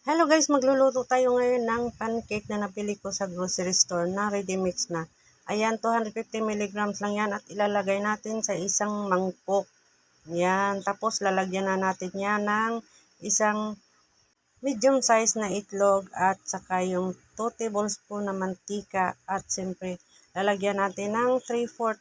Hello guys, magluluto tayo ngayon ng pancake na napili ko sa grocery store na ready mix na. Ayan, 250 mg lang yan at ilalagay natin sa isang mangkok. Ayan, tapos lalagyan na natin yan ng isang medium size na itlog at saka yung 2 tablespoon na mantika at siyempre lalagyan natin ng 3/4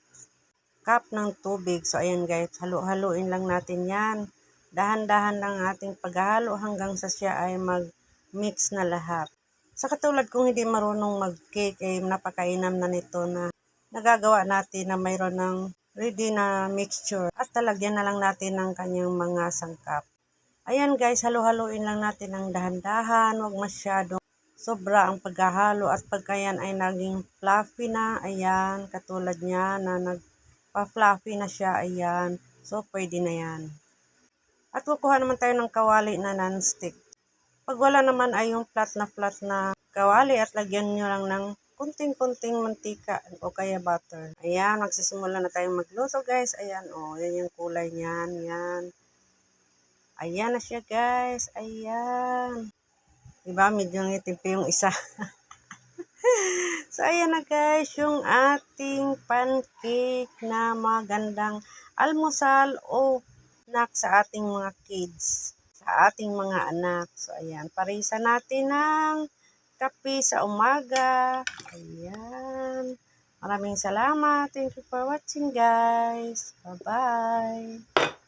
cup ng tubig. So ayan guys, halo-haloin lang natin yan. Dahan-dahan lang ating paghalo hanggang sa siya ay mag-mix na lahat. Sa katulad kung hindi marunong mag-cake, ay napakainam na nito na nagagawa natin na mayroon ng ready na mixture at talagyan na lang natin ng kanyang mga sangkap. Ayan guys, halo-haloin lang natin ng dahan-dahan, huwag masyado sobra ang paghahalo at pagka yan ay naging fluffy na, ayan, katulad niya na nagpa-fluffy na siya, ayan, so pwede na yan. At kukuha naman tayo ng kawali na non-stick. Pag wala naman ay yung flat na kawali at lagyan nyo lang ng kunting-kunting mantika o kaya butter. Ayan, magsisimula na tayong magluto guys. Ayan, oh, yan yung kulay niyan, yan. Ayan na siya guys, ayan. Diba, medyo ngitim pa yung isa. So, ayan na guys, yung ating pancake na magandang almusal o snack sa ating mga kids, sa ating mga anak. So, ayan, parisa natin ng kape sa umaga. Ayan. Maraming salamat. Thank you for watching guys. Bye-bye.